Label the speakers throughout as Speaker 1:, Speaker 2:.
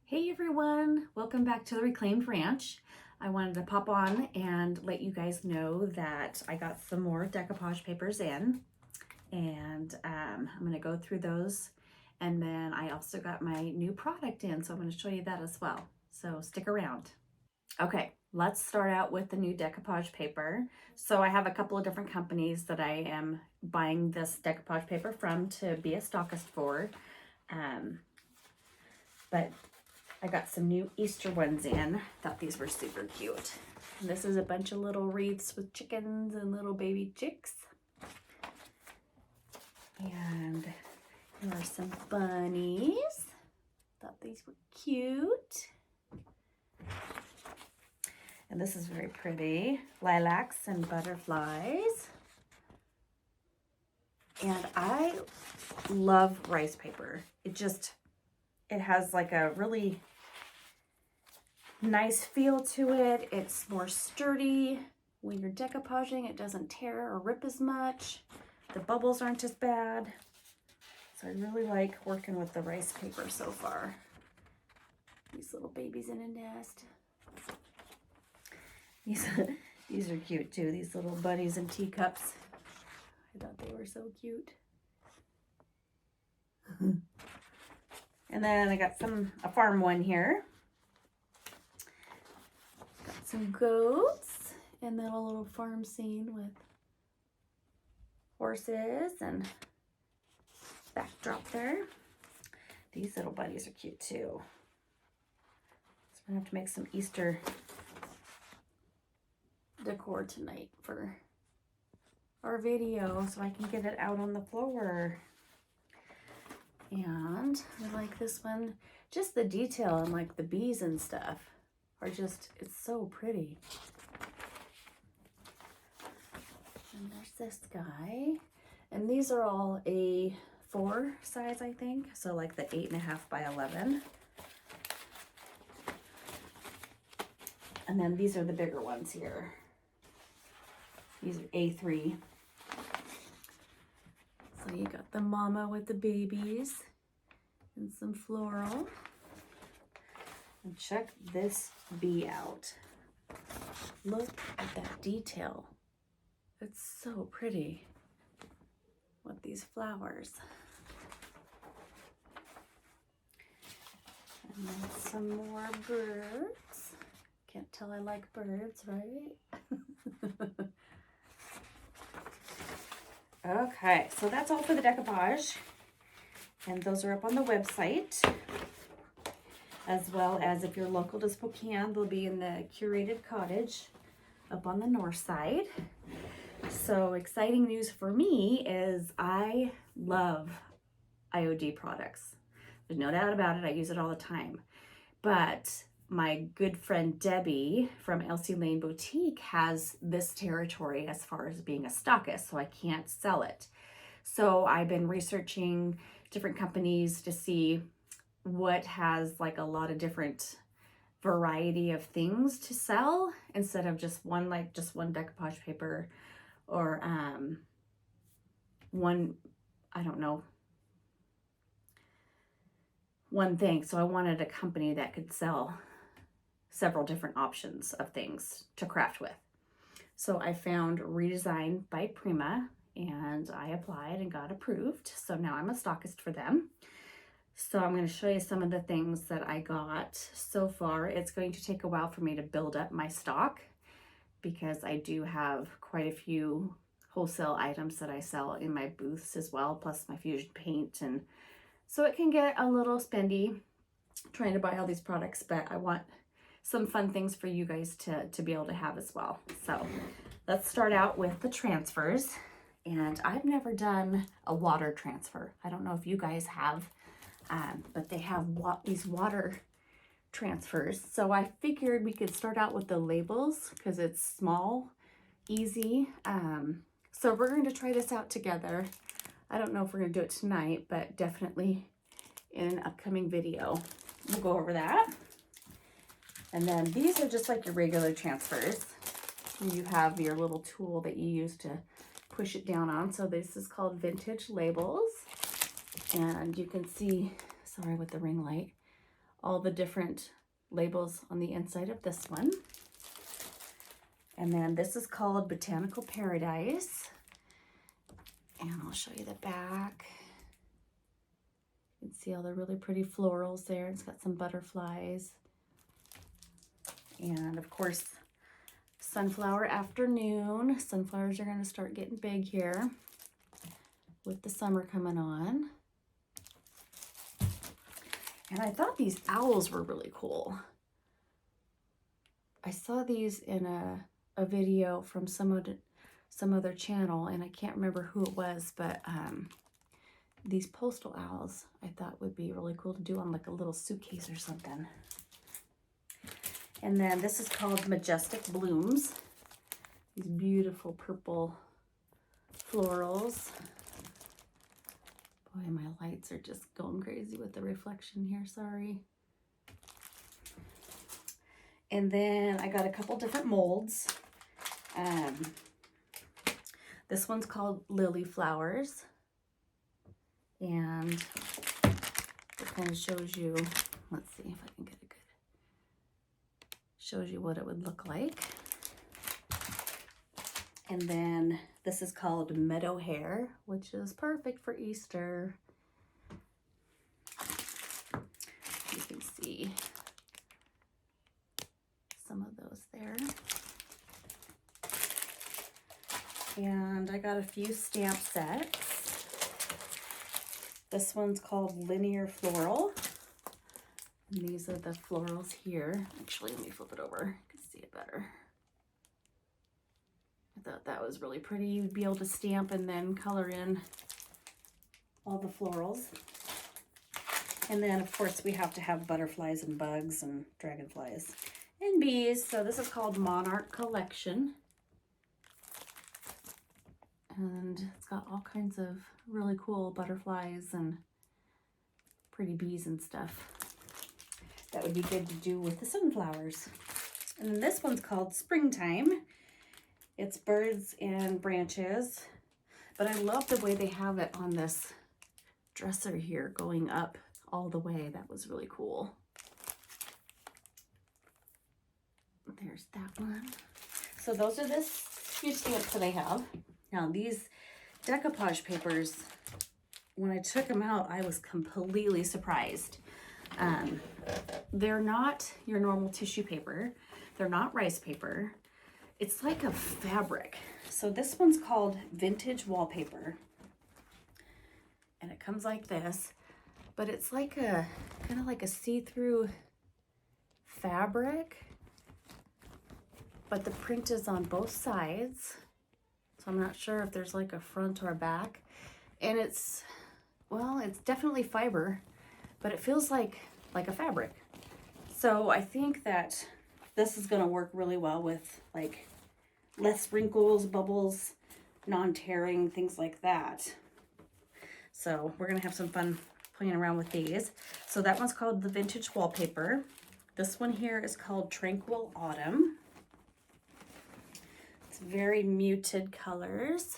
Speaker 1: Hey everyone, welcome back to the Reclaimed Ranch. I wanted to pop on and let you guys know that I got some more decoupage papers in, and I'm going to go through those, and then I also got my new product in, so I'm going to show you that as well. So stick around. Okay, let's start out with the new decoupage paper. So I have a couple of different companies that I am buying this decoupage paper from to be a stockist for. But I got some new Easter ones in. Thought these were super cute. And this is a bunch of little wreaths with chickens and little baby chicks. And here are some bunnies. Thought these were cute. And this is very pretty. Lilacs and butterflies. And I love rice paper. It has like a really nice feel to it. It's more sturdy. When you're decoupaging, it doesn't tear or rip as much. The bubbles aren't as bad. So I really like working with the rice paper so far. These little babies in a nest. These are cute too. These little bunnies in teacups. I thought they were so cute. And then I got a farm one here. Got some goats, and then a little farm scene with horses and backdrop there. These little bunnies are cute too. So I'm gonna have to make some Easter decor tonight for our video so I can get it out on the floor. And I like this one. Just the detail and like the bees and stuff are just, it's so pretty. And there's this guy. And these are all A4 size, I think. So like the 8.5 by 11. And then these are the bigger ones here. These are A3. So you got the mama with the babies and some floral. And check this bee out. Look at that detail. It's so pretty with these flowers. And then some more birds. Can't tell I like birds, right? Okay, so that's all for the decoupage, and those are up on the website, as well as if you're local to Spokane, they'll be in the curated cottage up on the north side. So exciting news for me is I love IOD products. There's no doubt about it, I use it all the time. But my good friend Debbie from Elsie Lane Boutique has this territory as far as being a stockist, so I can't sell it. So I've been researching different companies to see what has like a lot of different variety of things to sell instead of just one decoupage paper or one, I don't know, one thing. So I wanted a company that could sell several different options of things to craft with. So I found Redesign by Prima, and I applied and got approved. So now I'm a stockist for them. So I'm going to show you some of the things that I got so far. It's going to take a while for me to build up my stock because I do have quite a few wholesale items that I sell in my booths as well, plus my fusion paint. And so it can get a little spendy trying to buy all these products, but I want some fun things for you guys to be able to have as well. So let's start out with the transfers. And I've never done a water transfer. I don't know if you guys have, but they have these water transfers. So I figured we could start out with the labels because it's small, easy. So we're going to try this out together. I don't know if we're going to do it tonight, but definitely in an upcoming video, we'll go over that. And then these are just like your regular transfers. You have your little tool that you use to push it down on. So this is called Vintage Labels. And you can see, sorry with the ring light, all the different labels on the inside of this one. And then this is called Botanical Paradise. And I'll show you the back. You can see all the really pretty florals there. It's got some butterflies. And of course, Sunflower Afternoon. Sunflowers are going to start getting big here with the summer coming on. And I thought these owls were really cool. I saw these in a video from some other channel, and I can't remember who it was, but these postal owls I thought would be really cool to do on like a little suitcase or something. And then this is called Majestic Blooms. These beautiful purple florals. Boy, my lights are just going crazy with the reflection here, sorry. And then I got a couple different molds. This one's called Lily Flowers. And it kind of shows you, let's see if I can get it good. Shows you what it would look like. And then this is called Meadow Hair, which is perfect for Easter. You can see some of those there. And I got a few stamp sets. This one's called Linear Floral. And these are the florals here. Actually, let me flip it over. You can see it better. I thought that was really pretty. You'd be able to stamp and then color in all the florals. And then, of course, we have to have butterflies and bugs and dragonflies and bees. So this is called Monarch Collection. And it's got all kinds of really cool butterflies and pretty bees and stuff. That would be good to do with the sunflowers. And then this one's called Springtime. It's birds and branches. But I love the way they have it on this dresser here going up all the way. That was really cool. There's that one. So those are the few stamps that I have. Now these decoupage papers, when I took them out, I was completely surprised. They're not your normal tissue paper. They're not rice paper. It's like a fabric. So this one's called Vintage Wallpaper. And it comes like this, but it's like a kind of like a see-through fabric, but the print is on both sides. So I'm not sure if there's like a front or a back. And it's, well, it's definitely fiber, but it feels like a fabric. So I think that this is gonna work really well with like less wrinkles, bubbles, non-tearing, things like that. So we're gonna have some fun playing around with these. So that one's called the Vintage Wallpaper. This one here is called Tranquil Autumn. It's very muted colors.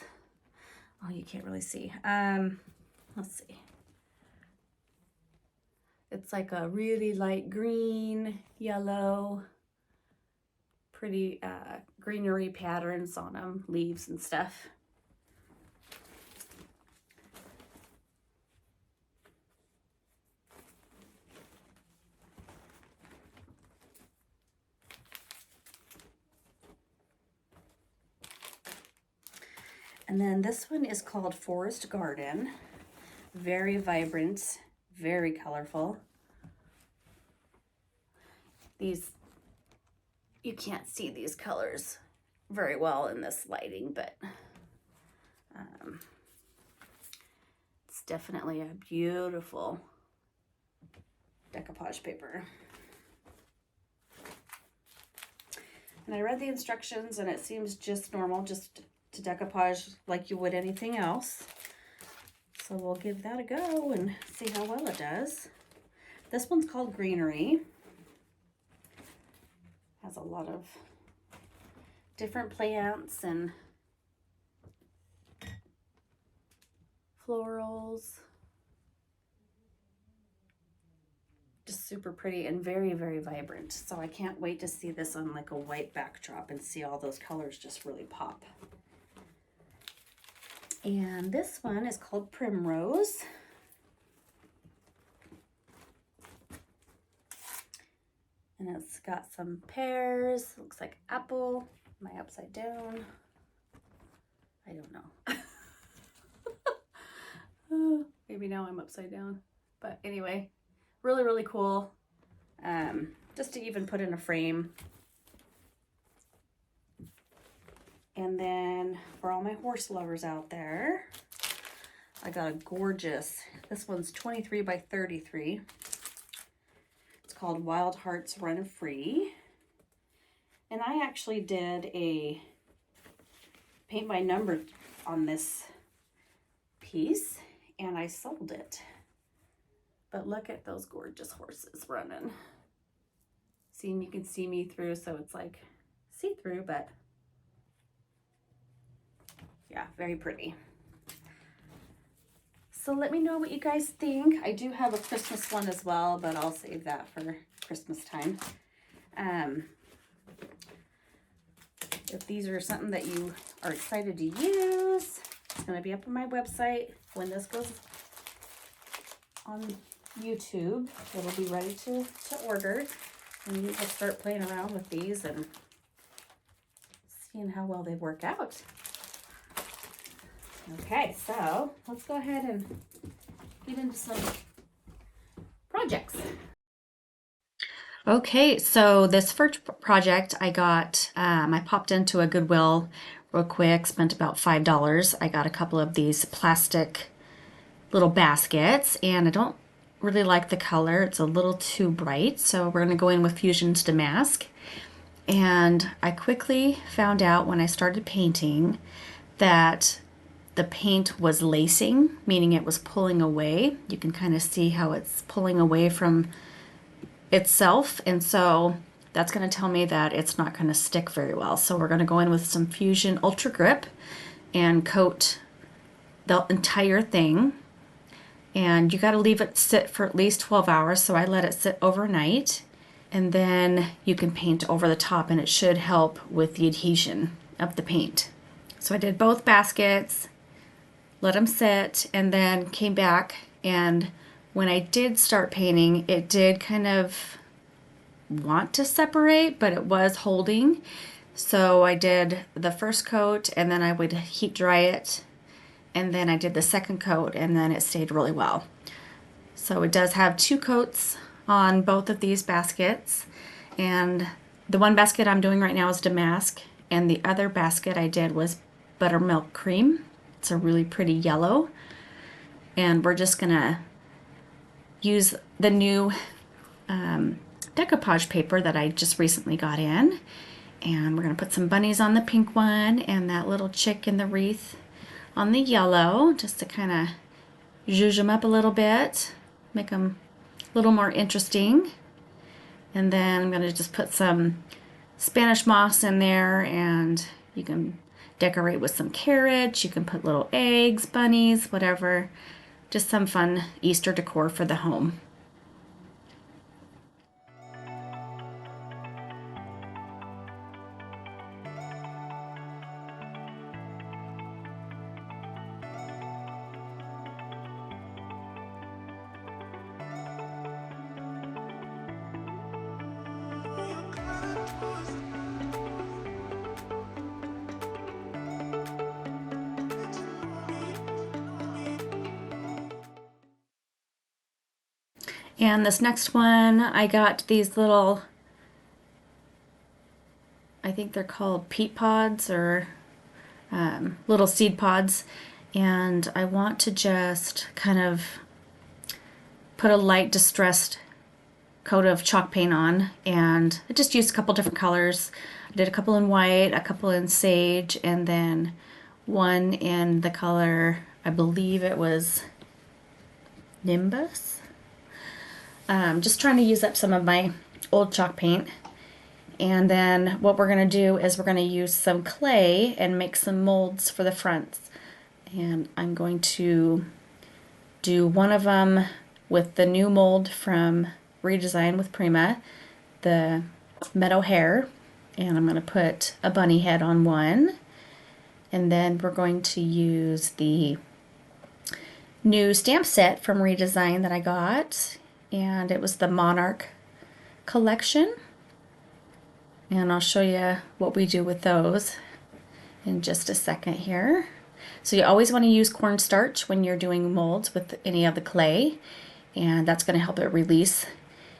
Speaker 1: Oh, you can't really see. Let's see. It's like a really light green, yellow, pretty greenery patterns on them, leaves and stuff. And then this one is called Forest Garden. Very vibrant, very colorful. These, you can't see these colors very well in this lighting, but it's definitely a beautiful decoupage paper. And I read the instructions and it seems just normal, just to decoupage like you would anything else. So we'll give that a go and see how well it does. This one's called Greenery. Has a lot of different plants and florals. Just super pretty and very, very vibrant. So I can't wait to see this on like a white backdrop and see all those colors just really pop. And this one is called Primrose. And it's got some pears, looks like apple. Am I upside down? I don't know. Maybe now I'm upside down. But anyway, really, really cool. Just to even put in a frame. And then for all my horse lovers out there, I got a gorgeous, this one's 23 by 33. It's called Wild Hearts Run Free. And I actually did a paint by number on this piece and I sold it. But look at those gorgeous horses running. See, and you can see me through, so it's like see-through, but yeah, very pretty. So let me know what you guys think. I do have a Christmas one as well, but I'll save that for Christmas time. If these are something that you are excited to use, it's going to be up on my website. When this goes on YouTube, it'll be ready to order. And you will start playing around with these and seeing how well they work out. Okay, so let's go ahead and get into some projects. Okay, so this first project I got, I popped into a Goodwill real quick, spent about $5. I got a couple of these plastic little baskets, and I don't really like the color. It's a little too bright, so we're gonna go in with Fusion's Damask. And I quickly found out when I started painting that the paint was lacing, meaning it was pulling away. You can kind of see how it's pulling away from itself, and so that's going to tell me that it's not going to stick very well. So we're going to go in with some Fusion Ultra Grip and coat the entire thing. And you got to leave it sit for at least 12 hours, so I let it sit overnight, and then you can paint over the top, and it should help with the adhesion of the paint. So I did both baskets, let them sit, and then came back, and when I did start painting, it did kind of want to separate, but it was holding. So I did the first coat, and then I would heat dry it, and then I did the second coat, and then it stayed really well. So it does have 2 coats on both of these baskets, and the one basket I'm doing right now is Damask, and the other basket I did was Buttermilk Cream. It's a really pretty yellow, and we're just gonna use the new decoupage paper that I just recently got in, and we're gonna put some bunnies on the pink one and that little chick in the wreath on the yellow, just to kind of zhuzh them up a little bit, make them a little more interesting. And then I'm gonna just put some Spanish moss in there, and you can decorate with some carrots, you can put little eggs, bunnies, whatever. Just some fun Easter decor for the home. And this next one, I got these little, I think they're called peat pods, or little seed pods. And I want to just kind of put a light distressed coat of chalk paint on. And I just used a couple different colors. I did a couple in white, a couple in sage, and then one in the color, I believe it was Nimbus. Just trying to use up some of my old chalk paint. And then what we're going to do is we're going to use some clay and make some molds for the fronts. And I'm going to do one of them with the new mold from Redesign with Prima, the meadow hair, and I'm going to put a bunny head on one. And then we're going to use the new stamp set from Redesign that I got, and it was the Monarch collection. And I'll show you what we do with those in just a second here. So you always want to use cornstarch when you're doing molds with any of the clay, and that's going to help it release.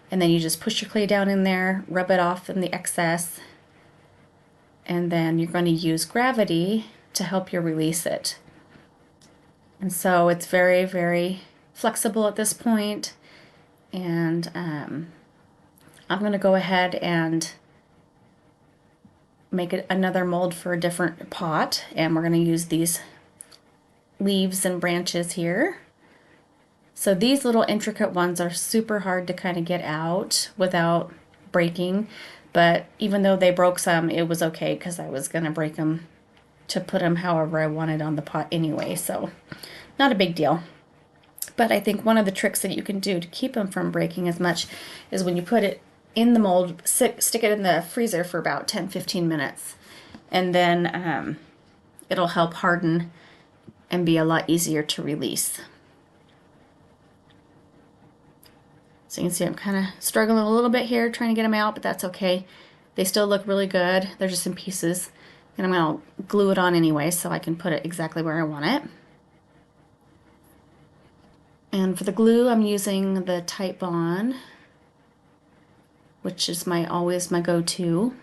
Speaker 1: And then you just push your clay down in there, rub it off in the excess, and then you're going to use gravity to help you release it. And so it's very, very flexible at this point. And I'm going to go ahead and make it another mold for a different pot, and we're going to use these leaves and branches here. So these little intricate ones are super hard to kind of get out without breaking, but even though they broke some, it was okay because I was going to break them to put them however I wanted on the pot anyway, so not a big deal. But I think one of the tricks that you can do to keep them from breaking as much is when you put it in the mold, stick it in the freezer for about 10-15 minutes, and then it'll help harden and be a lot easier to release. So you can see I'm kind of struggling a little bit here trying to get them out, but that's okay. They still look really good. They're just in pieces, and I'm going to glue it on anyway so I can put it exactly where I want it. And for the glue, I'm using the Type Bond, which is always my go-to.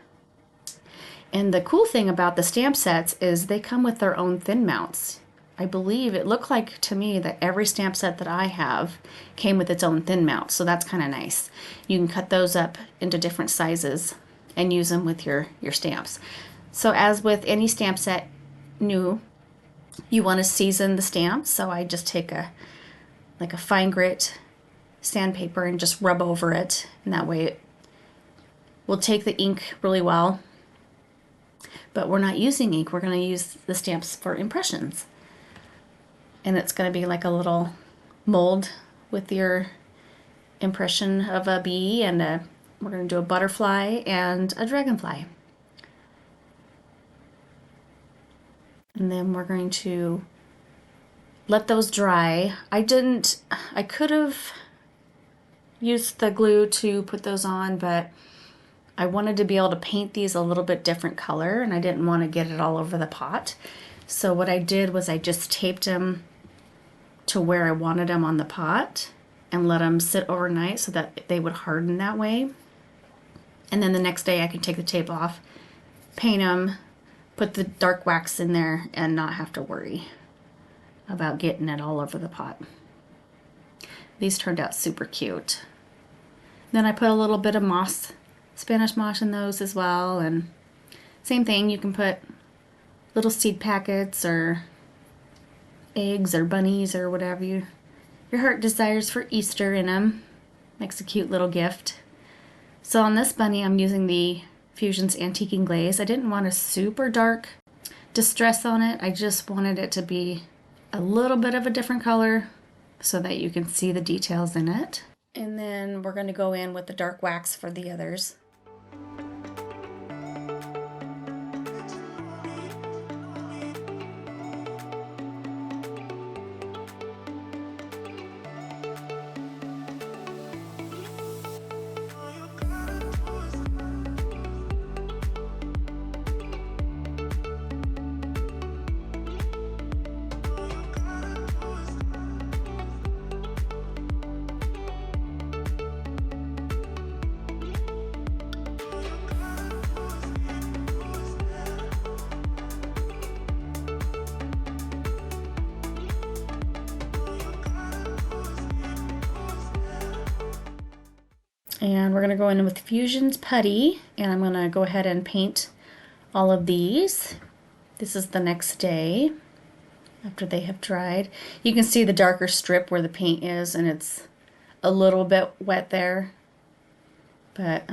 Speaker 1: And the cool thing about the stamp sets is they come with their own thin mounts. I believe it looked like to me that every stamp set that I have came with its own thin mount, so that's kind of nice. You can cut those up into different sizes and use them with your stamps. So as with any stamp set new, you want to season the stamps, so I just take a fine grit sandpaper and just rub over it, and that way it will take the ink really well. But we're not using ink, we're going to use the stamps for impressions. And it's going to be like a little mold with your impression of a bee, and we're going to do a butterfly and a dragonfly. And then we're going to let those dry. I could have used the glue to put those on, but I wanted to be able to paint these a little bit different color, and I didn't want to get it all over the pot. So what I did was I just taped them to where I wanted them on the pot and let them sit overnight so that they would harden that way. And then the next day I can take the tape off, paint them, put the dark wax in there, and not have to worry about getting it all over the pot. These turned out super cute. Then I put a little bit of moss, Spanish moss in those as well, and same thing, you can put little seed packets or eggs or bunnies or whatever your heart desires for Easter in them. Makes a cute little gift. So on this bunny I'm using the Fusion's Antiquing Glaze. I didn't want a super dark distress on it. I just wanted it to be a little bit of a different color so that you can see the details in it. And then we're going to go in with the dark wax for the others. And we're going to go in with Fusion's Putty, and I'm going to go ahead and paint all of these. This is the next day after they have dried. You can see the darker strip where the paint is, and it's a little bit wet there, but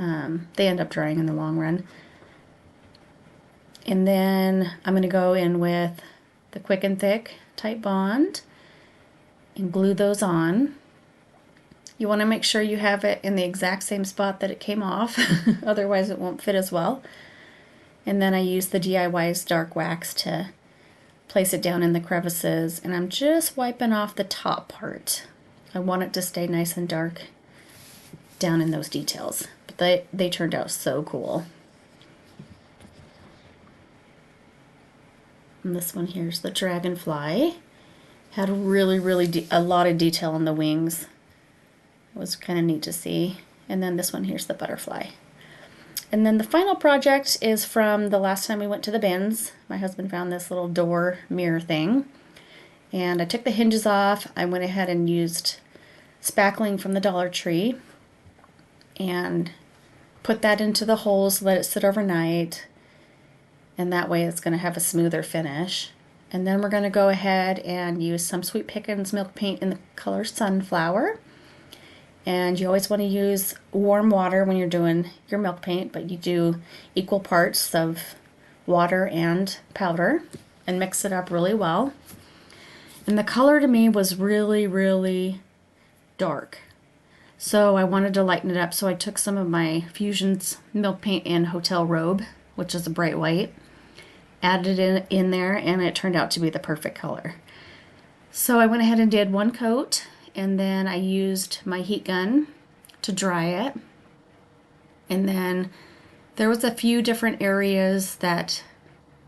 Speaker 1: they end up drying in the long run. And then I'm going to go in with the Quick and Thick Type Bond and glue those on. You want to make sure you have it in the exact same spot that it came off, otherwise it won't fit as well. And then I use the DIY's dark wax to place it down in the crevices, and I'm just wiping off the top part. I want it to stay nice and dark down in those details, but they turned out so cool. And this one here's the dragonfly. Had really a lot of detail on the wings. It was kind of neat to see. And then this one here's the butterfly. And then the final project is from the last time we went to the bins. My husband found this little door mirror thing. And I took the hinges off. I went ahead and used spackling from the Dollar Tree and put that into the holes, let it sit overnight. And that way it's going to have a smoother finish. And then we're going to go ahead and use some Sweet Pickins milk paint in the color Sunflower. And you always want to use warm water when you're doing your milk paint, but you do equal parts of water and powder and mix it up really well. And the color to me was really dark. So I wanted to lighten it up, so I took some of my Fusion's milk paint in Hotel Robe, which is a bright white, added it in there, and it turned out to be the perfect color. So I went ahead and did one coat, and then I used my heat gun to dry it. And then there was a few different areas that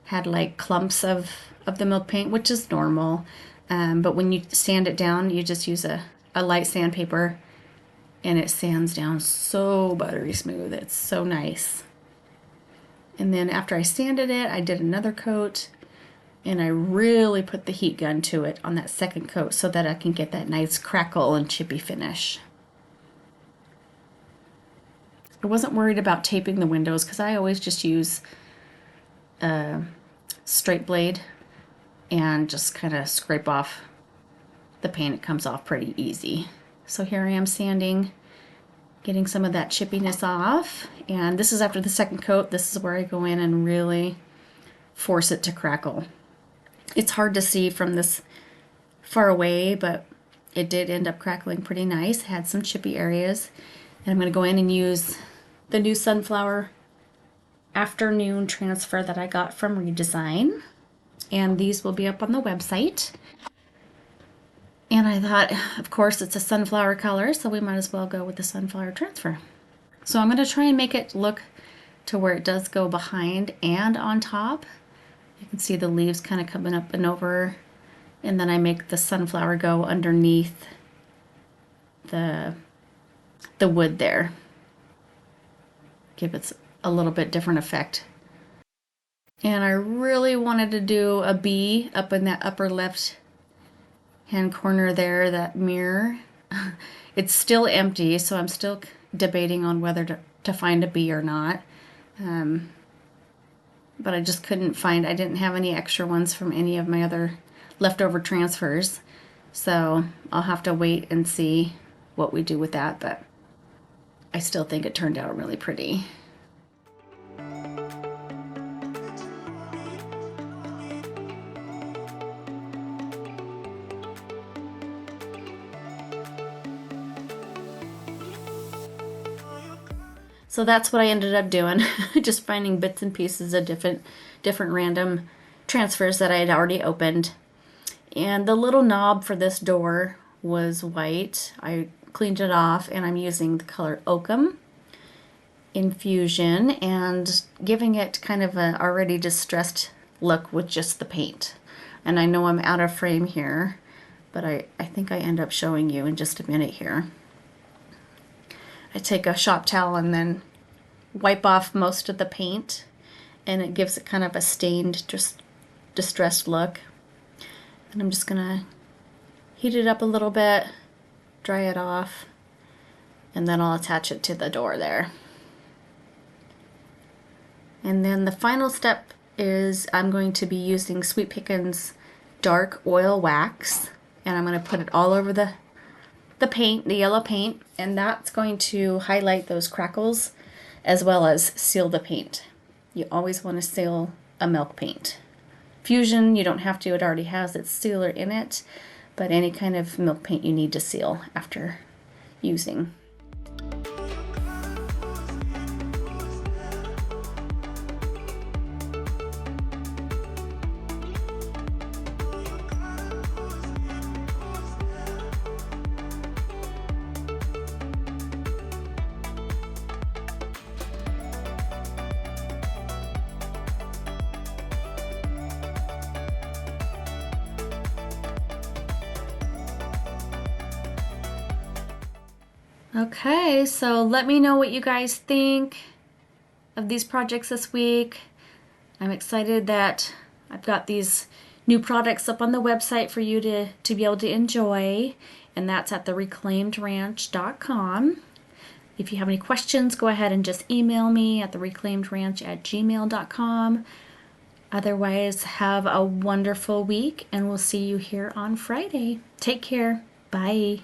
Speaker 1: had like clumps of the milk paint, which is normal. But when you sand it down, you just use a light sandpaper, and it sands down so buttery smooth. It's so nice. And then after I sanded it, I did another coat, and I really put the heat gun to it on that second coat so that I can get that nice crackle and chippy finish. I wasn't worried about taping the windows because I always just use a straight blade and just kind of scrape off the paint. It comes off pretty easy. So here I am sanding, getting some of that chippiness off. And this is after the second coat. This is where I go in and really force it to crackle. It's hard to see from this far away, but it did end up crackling pretty nice. It had some chippy areas. And I'm going to go in and use the new Sunflower afternoon transfer that I got from Redesign. And these will be up on the website. And I thought, of course, it's a sunflower color, so we might as well go with the Sunflower transfer. So I'm going to try and make it look to where it does go behind and on top. You can see the leaves kind of coming up and over, and then I make the sunflower go underneath the wood there. Give it a little bit different effect. And I really wanted to do a bee up in that upper left hand corner there, that mirror. It's still empty, so I'm still debating on whether to find a bee or not. But I just couldn't find, I didn't have any extra ones from any of my other leftover transfers. So I'll have to wait and see what we do with that, but I still think it turned out really pretty. So that's what I ended up doing, just finding bits and pieces of different random transfers that I had already opened. And the little knob for this door was white. I cleaned it off, and I'm using the color Oakum Infusion and giving it kind of an already distressed look with just the paint. And I know I'm out of frame here, but I think I end up showing you in just a minute here. I take a shop towel and then wipe off most of the paint, and it gives it kind of a stained, just distressed look. And I'm just gonna heat it up a little bit, dry it off, and then I'll attach it to the door there. And then the final step is I'm going to be using Sweet Pickins dark oil wax, and I'm going to put it all over the paint, the yellow paint, and that's going to highlight those crackles as well as seal the paint. You always want to seal a milk paint. Fusion, you don't have to, it already has its sealer in it, but any kind of milk paint you need to seal after using. Okay, so let me know what you guys think of these projects this week. I'm excited that I've got these new products up on the website for you to be able to enjoy, and that's at thereclaimedranch.com. If you have any questions, go ahead and just email me at thereclaimedranch@gmail.com. Otherwise, have a wonderful week, and we'll see you here on Friday. Take care. Bye.